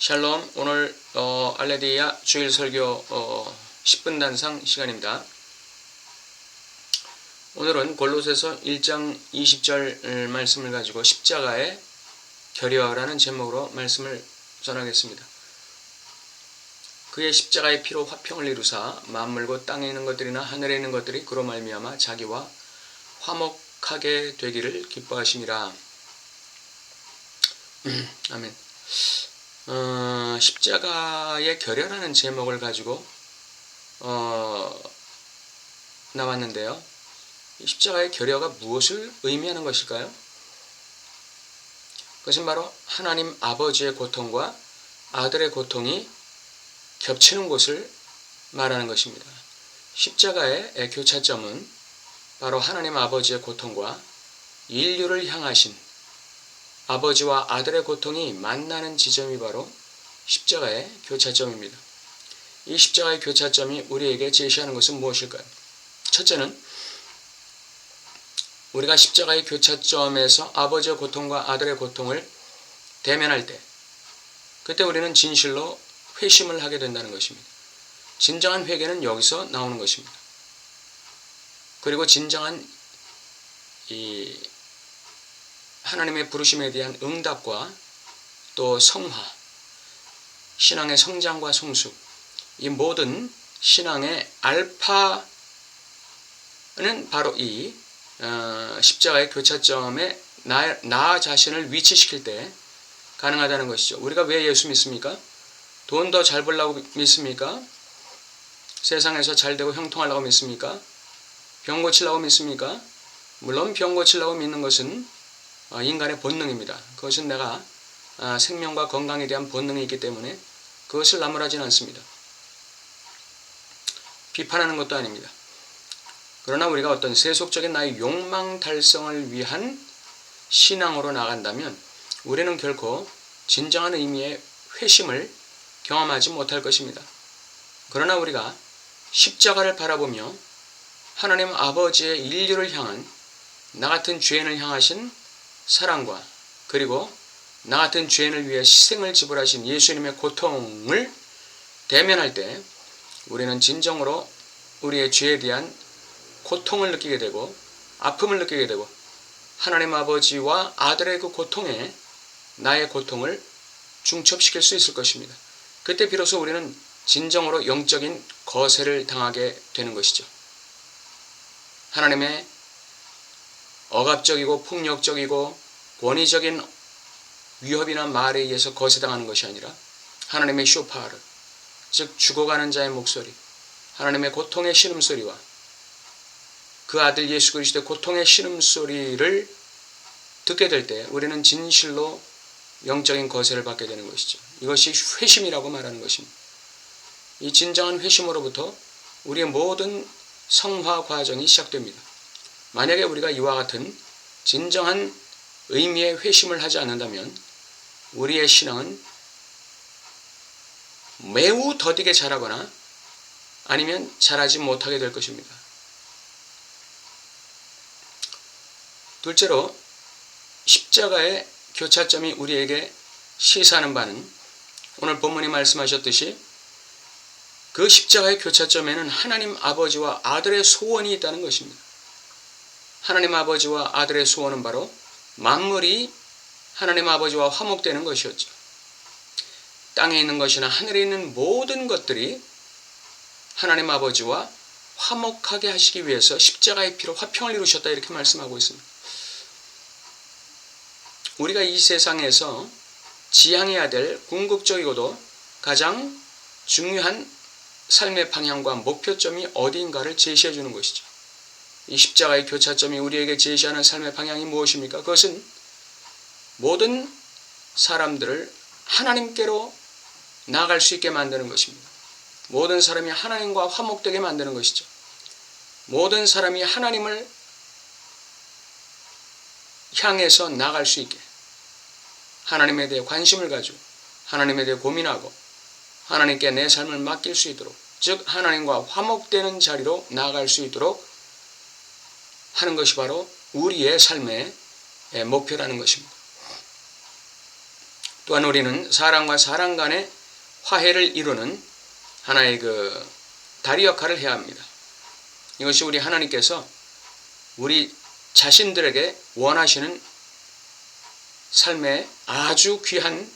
샬롬. 오늘 알레디아 주일 설교 10분 단상 시간입니다. 오늘은 골로새서 1장 20절 말씀을 가지고 십자가의 결여라는 제목으로 말씀을 전하겠습니다. 그의 십자가의 피로 화평을 이루사 만물고 땅에 있는 것들이나 하늘에 있는 것들이 그로 말미암아 자기와 화목하게 되기를 기뻐하심이라. 아멘. 십자가의 결여라는 제목을 가지고 나왔는데요. 십자가의 결여가 무엇을 의미하는 것일까요? 그것은 바로 하나님 아버지의 고통과 아들의 고통이 겹치는 곳을 말하는 것입니다. 십자가의 교차점은 바로 하나님 아버지의 고통과 인류를 향하신 아버지와 아들의 고통이 만나는 지점이 바로 십자가의 교차점입니다. 이 십자가의 교차점이 우리에게 제시하는 것은 무엇일까요? 첫째는 우리가 십자가의 교차점에서 아버지의 고통과 아들의 고통을 대면할 때, 그때 우리는 진실로 회심을 하게 된다는 것입니다. 진정한 회개는 여기서 나오는 것입니다. 그리고 진정한 하나님의 부르심에 대한 응답과 또 성화, 신앙의 성장과 성숙, 이 모든 신앙의 알파는 바로 이 십자가의 교차점에 나 자신을 위치시킬 때 가능하다는 것이죠. 우리가 왜 예수 믿습니까? 돈 더 잘 벌려고 믿습니까? 세상에서 잘 되고 형통하려고 믿습니까? 병 고치려고 믿습니까? 물론 병 고치려고 믿는 것은 인간의 본능입니다. 그것은 내가 생명과 건강에 대한 본능이 있기 때문에 그것을 나무라지는 않습니다. 비판하는 것도 아닙니다. 그러나 우리가 어떤 세속적인 나의 욕망 달성을 위한 신앙으로 나간다면 우리는 결코 진정한 의미의 회심을 경험하지 못할 것입니다. 그러나 우리가 십자가를 바라보며 하나님 아버지의 인류를 향한 나 같은 죄인을 향하신 사랑과 그리고 나 같은 죄인을 위해 희생을 지불하신 예수님의 고통을 대면할 때 우리는 진정으로 우리의 죄에 대한 고통을 느끼게 되고 아픔을 느끼게 되고 하나님 아버지와 아들의 그 고통에 나의 고통을 중첩시킬 수 있을 것입니다. 그때 비로소 우리는 진정으로 영적인 거세를 당하게 되는 것이죠. 하나님의 억압적이고 폭력적이고 권위적인 위협이나 말에 의해서 거세당하는 것이 아니라 하나님의 쇼파르, 즉 죽어가는 자의 목소리, 하나님의 고통의 신음소리와 그 아들 예수 그리스도의 고통의 신음소리를 듣게 될 때 우리는 진실로 영적인 거세를 받게 되는 것이죠. 이것이 회심이라고 말하는 것입니다. 이 진정한 회심으로부터 우리의 모든 성화 과정이 시작됩니다. 만약에 우리가 이와 같은 진정한 의미의 회심을 하지 않는다면 우리의 신앙은 매우 더디게 자라거나 아니면 자라지 못하게 될 것입니다. 둘째로 십자가의 교차점이 우리에게 시사하는 바는 오늘 본문이 말씀하셨듯이 그 십자가의 교차점에는 하나님 아버지와 아들의 소원이 있다는 것입니다. 하나님 아버지와 아들의 소원은 바로 만물이 하나님 아버지와 화목되는 것이었죠. 땅에 있는 것이나 하늘에 있는 모든 것들이 하나님 아버지와 화목하게 하시기 위해서 십자가의 피로 화평을 이루셨다 이렇게 말씀하고 있습니다. 우리가 이 세상에서 지향해야 될 궁극적이고도 가장 중요한 삶의 방향과 목표점이 어디인가를 제시해 주는 것이죠. 이 십자가의 교차점이 우리에게 제시하는 삶의 방향이 무엇입니까? 그것은 모든 사람들을 하나님께로 나아갈 수 있게 만드는 것입니다. 모든 사람이 하나님과 화목되게 만드는 것이죠. 모든 사람이 하나님을 향해서 나아갈 수 있게 하나님에 대해 관심을 가지고 하나님에 대해 고민하고 하나님께 내 삶을 맡길 수 있도록, 즉 하나님과 화목되는 자리로 나아갈 수 있도록 하는 것이 바로 우리의 삶의 목표라는 것입니다. 또한 우리는 사람과 사람 간의 화해를 이루는 하나의 다리 역할을 해야 합니다. 이것이 우리 하나님께서 우리 자신들에게 원하시는 삶의 아주 귀한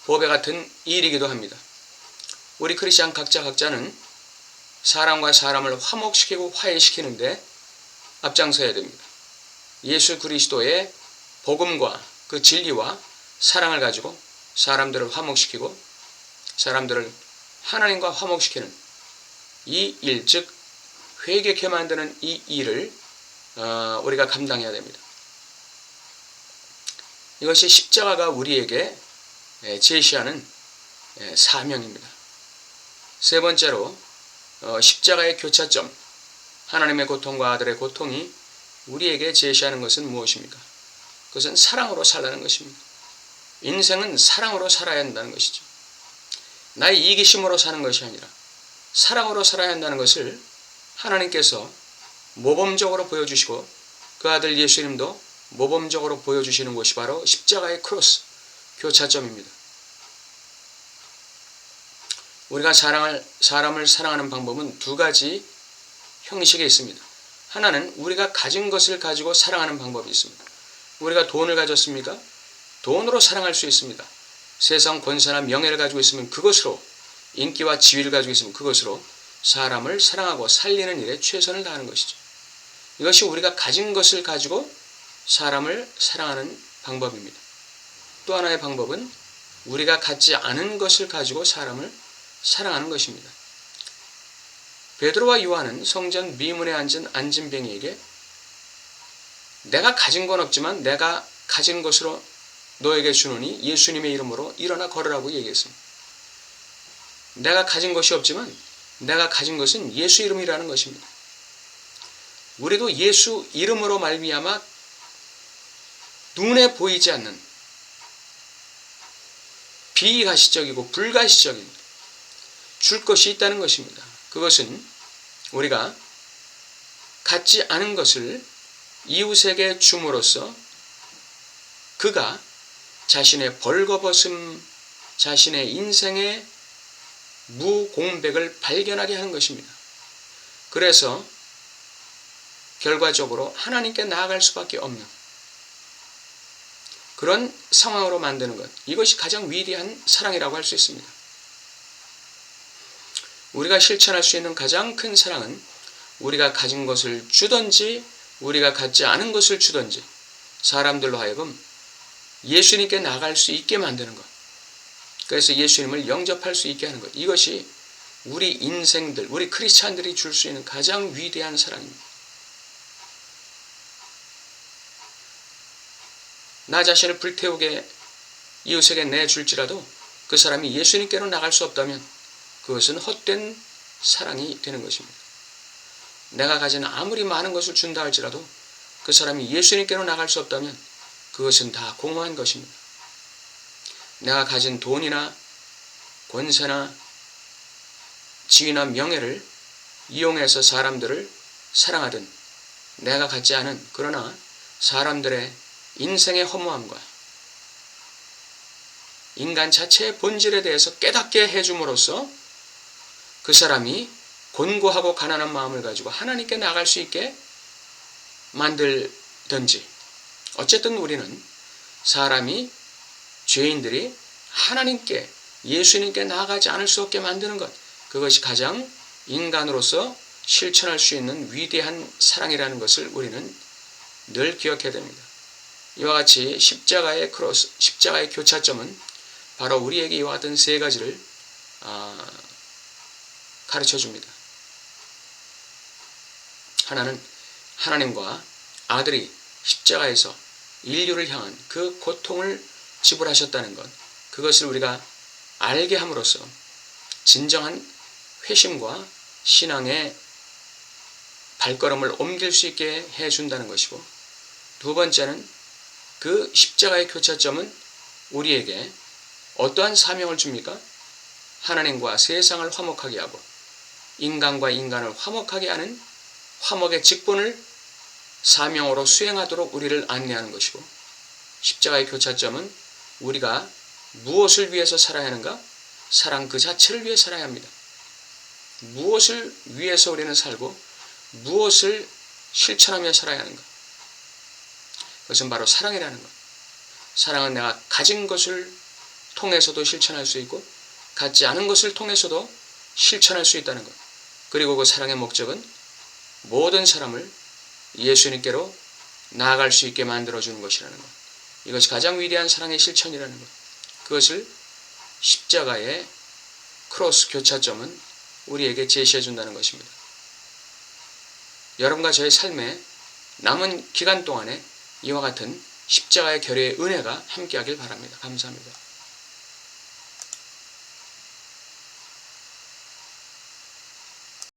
보배 같은 일이기도 합니다. 우리 크리스찬 각자는 사람과 사람을 화목시키고 화해시키는데 앞장서야 됩니다. 예수 그리스도의 복음과 그 진리와 사랑을 가지고 사람들을 화목시키고 사람들을 하나님과 화목시키는 이 일, 즉 회개케 만드는 이 일을 우리가 감당해야 됩니다. 이것이 십자가가 우리에게 제시하는 사명입니다. 세 번째로 십자가의 교차점, 하나님의 고통과 아들의 고통이 우리에게 제시하는 것은 무엇입니까? 그것은 사랑으로 살라는 것입니다. 인생은 사랑으로 살아야 한다는 것이죠. 나의 이기심으로 사는 것이 아니라 사랑으로 살아야 한다는 것을 하나님께서 모범적으로 보여주시고 그 아들 예수님도 모범적으로 보여주시는 것이 바로 십자가의 크로스, 교차점입니다. 우리가 사람을 사랑하는 방법은 두 가지 형식이 있습니다. 하나는 우리가 가진 것을 가지고 사랑하는 방법이 있습니다. 우리가 돈을 가졌습니까? 돈으로 사랑할 수 있습니다. 세상 권세나 명예를 가지고 있으면 그것으로, 인기와 지위를 가지고 있으면 그것으로 사람을 사랑하고 살리는 일에 최선을 다하는 것이죠. 이것이 우리가 가진 것을 가지고 사람을 사랑하는 방법입니다. 또 하나의 방법은 우리가 갖지 않은 것을 가지고 사람을 사랑하는 것입니다. 베드로와 요한은 성전 미문에 앉은 안진뱅이에게 내가 가진 건 없지만 내가 가진 것으로 너에게 주노니 예수님의 이름으로 일어나 걸으라고 얘기했습니다. 내가 가진 것이 없지만 내가 가진 것은 예수 이름이라는 것입니다. 우리도 예수 이름으로 말미암아 눈에 보이지 않는 비가시적이고 불가시적인 줄 것이 있다는 것입니다. 그것은 우리가 갖지 않은 것을 이웃에게 줌으로써 그가 자신의 벌거벗음, 자신의 인생의 무공백을 발견하게 하는 것입니다. 그래서 결과적으로 하나님께 나아갈 수밖에 없는 그런 상황으로 만드는 것, 이것이 가장 위대한 사랑이라고 할 수 있습니다. 우리가 실천할 수 있는 가장 큰 사랑은 우리가 가진 것을 주든지 우리가 갖지 않은 것을 주든지 사람들로 하여금 예수님께 나갈 수 있게 만드는 것, 그래서 예수님을 영접할 수 있게 하는 것, 이것이 우리 인생들, 우리 크리스찬들이 줄 수 있는 가장 위대한 사랑입니다. 나 자신을 불태우게 이웃에게 내줄지라도 그 사람이 예수님께로 나갈 수 없다면 그것은 헛된 사랑이 되는 것입니다. 내가 가진 아무리 많은 것을 준다 할지라도 그 사람이 예수님께로 나갈 수 없다면 그것은 다 공허한 것입니다. 내가 가진 돈이나 권세나 지위나 명예를 이용해서 사람들을 사랑하든 내가 갖지 않은 그러나 사람들의 인생의 허무함과 인간 자체의 본질에 대해서 깨닫게 해줌으로써 그 사람이 곤고하고 가난한 마음을 가지고 하나님께 나갈 수 있게 만들든지, 어쨌든 우리는 사람이, 죄인들이 하나님께, 예수님께 나아가지 않을 수 없게 만드는 것, 그것이 가장 인간으로서 실천할 수 있는 위대한 사랑이라는 것을 우리는 늘 기억해야 됩니다. 이와 같이 십자가의 크로스, 십자가의 교차점은 바로 우리에게 이와 같은 세 가지를 가르쳐줍니다. 하나는 하나님과 아들이 십자가에서 인류를 향한 그 고통을 지불하셨다는 것, 그것을 우리가 알게 함으로써 진정한 회심과 신앙의 발걸음을 옮길 수 있게 해준다는 것이고, 두 번째는 그 십자가의 교차점은 우리에게 어떠한 사명을 줍니까? 하나님과 세상을 화목하게 하고 인간과 인간을 화목하게 하는 화목의 직분을 사명으로 수행하도록 우리를 안내하는 것이고, 십자가의 교차점은 우리가 무엇을 위해서 살아야 하는가? 사랑 그 자체를 위해 살아야 합니다. 무엇을 위해서 우리는 살고 무엇을 실천하며 살아야 하는가? 그것은 바로 사랑이라는 것. 사랑은 내가 가진 것을 통해서도 실천할 수 있고 갖지 않은 것을 통해서도 실천할 수 있다는 것. 그리고 그 사랑의 목적은 모든 사람을 예수님께로 나아갈 수 있게 만들어주는 것이라는 것. 이것이 가장 위대한 사랑의 실천이라는 것. 그것을 십자가의 크로스 교차점은 우리에게 제시해 준다는 것입니다. 여러분과 저의 삶에 남은 기간 동안에 이와 같은 십자가의 결의의 은혜가 함께하길 바랍니다. 감사합니다.